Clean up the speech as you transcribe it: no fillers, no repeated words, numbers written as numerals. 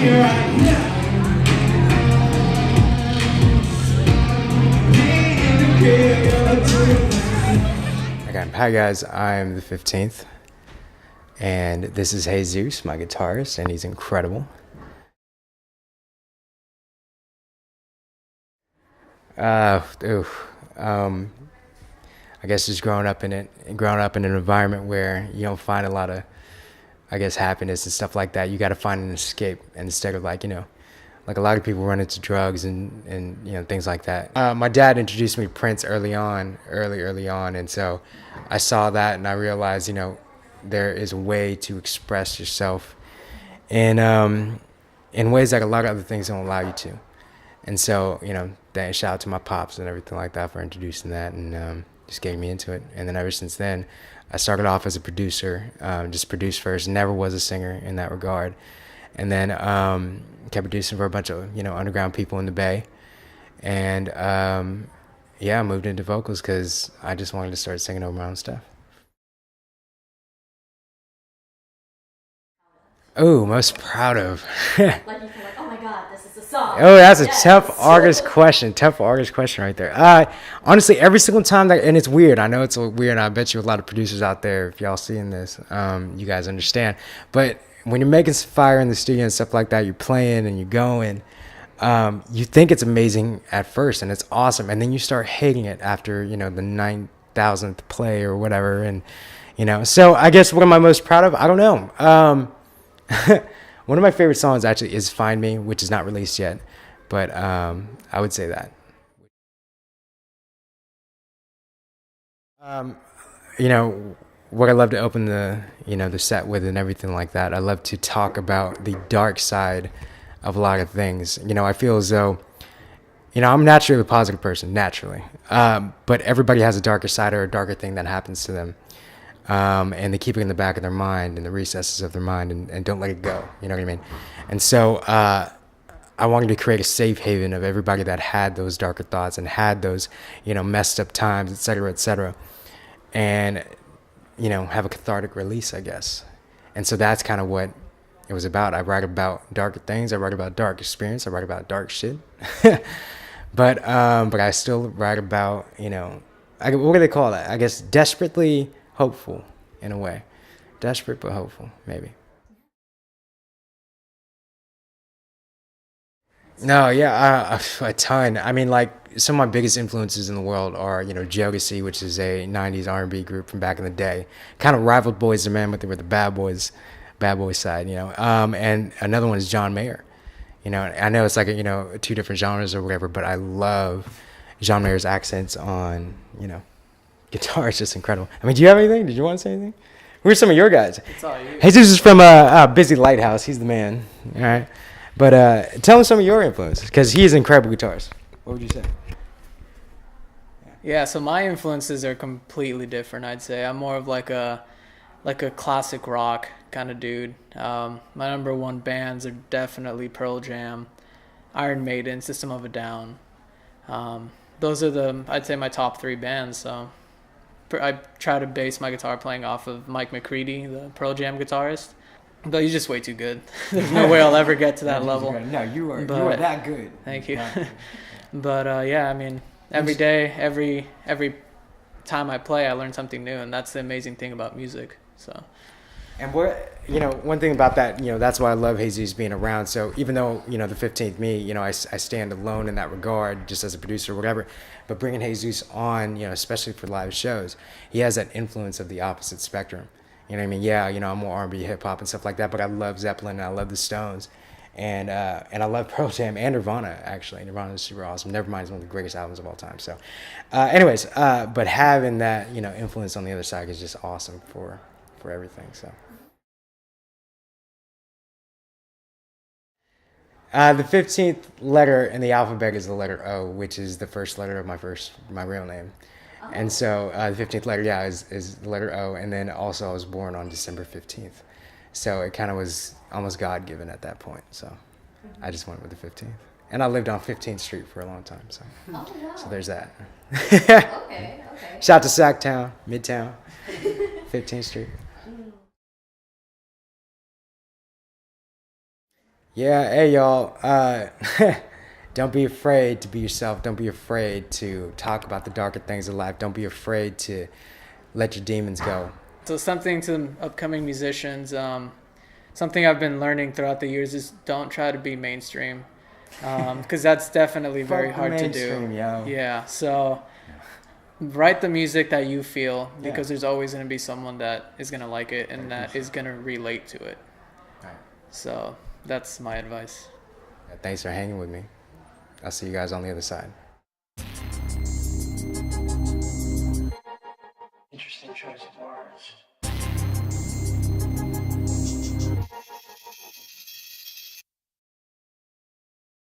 Okay, hi guys, I'm the 15th, and this is Jesus, my guitarist, and he's incredible. I guess just growing up in an environment where you don't find a lot of, I guess, happiness and stuff like that. You got to find an escape, and instead of like a lot of people run into drugs and things like that. My dad introduced me to Prince early on, and so I saw that and I realized there is a way to express yourself in ways that a lot of other things don't allow you to. And so, then shout out to my pops and everything like that for introducing that and just getting me into it. And then ever since then, I started off as a producer, just produced first, never was a singer in that regard. And then kept producing for a bunch of, underground people in the Bay. And I moved into vocals because I just wanted to start singing over my own stuff. Oh, most proud of. Like you feel like, oh my God, this is a song. Oh, that's a tough artist question. Tough artist question right there. Honestly, every single time and it's weird. I know it's weird. I bet you a lot of producers out there, if y'all seeing this, you guys understand. But when you're making fire in the studio and stuff like that, you're playing and you're going, you think it's amazing at first and it's awesome. And then you start hating it after, the 9,000th play or whatever. And, so I guess what am I most proud of? I don't know. One of my favorite songs actually is Find Me, which is not released yet, but I would say that. What I love to open the set with and everything like that. I love to talk about the dark side of a lot of things. I feel as though, I'm naturally a positive person, naturally, but everybody has a darker side or a darker thing that happens to them. And they keep it in the back of their mind, in the recesses of their mind, and don't let it go. You know what I mean? And so I wanted to create a safe haven of everybody that had those darker thoughts and had those, messed up times, et cetera, and, have a cathartic release, I guess. And so that's kind of what it was about. I write about darker things. I write about dark experience. I write about dark shit. But I still write about, what do they call that? I guess desperately hopeful in a way. Desperate but hopeful, maybe. No, yeah, a ton. I mean, like, some of my biggest influences in the world are, Jodeci, which is a 90s R&B group from back in the day. Kind of rivaled Boyz II Men, but they were the bad boys side, And another one is John Mayer. I know it's like, two different genres or whatever, but I love John Mayer's accents on, guitar is just incredible. I mean, do you have anything? Did you want to say anything? Who are some of your guys? It's all you. Jesus is from Busy Lighthouse. He's the man. All right. But tell me some of your influences, because he is an incredible guitarist. What would you say? Yeah, so my influences are completely different, I'd say. I'm more of like a classic rock kind of dude. My number one bands are definitely Pearl Jam, Iron Maiden, System of a Down. Those are I'd say my top three bands. So I try to base my guitar playing off of Mike McCready, the Pearl Jam guitarist. But he's just way too good. There's no way I'll ever get to that level. No, you are that good. Thank you. But I mean, every day, every time I play, I learn something new, and that's the amazing thing about music. So. And one thing about that, that's why I love Jesus being around. So even though, the 15th me, I stand alone in that regard, just as a producer or whatever, but bringing Jesus on, especially for live shows, he has that influence of the opposite spectrum. You know what I mean? Yeah, I'm more R&B, hip hop and stuff like that, but I love Zeppelin and I love the Stones. And I love Pearl Jam and Nirvana, actually. Nirvana is super awesome. Nevermind is one of the greatest albums of all time. So but having that, influence on the other side is just awesome for everything. So the 15th letter in the alphabet is the letter O, which is the first letter of my real name. Oh. And so the 15th letter, is the letter O. And then also I was born on December 15th. So it kind of was almost God-given at that point. So I just went with the 15th. And I lived on 15th Street for a long time. So, wow. So there's that. Okay. Shout out to Sacktown, Midtown, 15th Street. Yeah, hey y'all. Don't be afraid to be yourself. Don't be afraid to talk about the darker things of life. Don't be afraid to let your demons go. So something to upcoming musicians, something I've been learning throughout the years is don't try to be mainstream, because that's definitely very Fuck the hard to mainstream, do. yo. Yeah, so write the music that you feel, because Yeah. there's always going to be someone that is going to like it and that is going to relate to it. Alright. So that's my advice. Yeah, thanks for hanging with me. I'll see you guys on the other side. Interesting choice of words.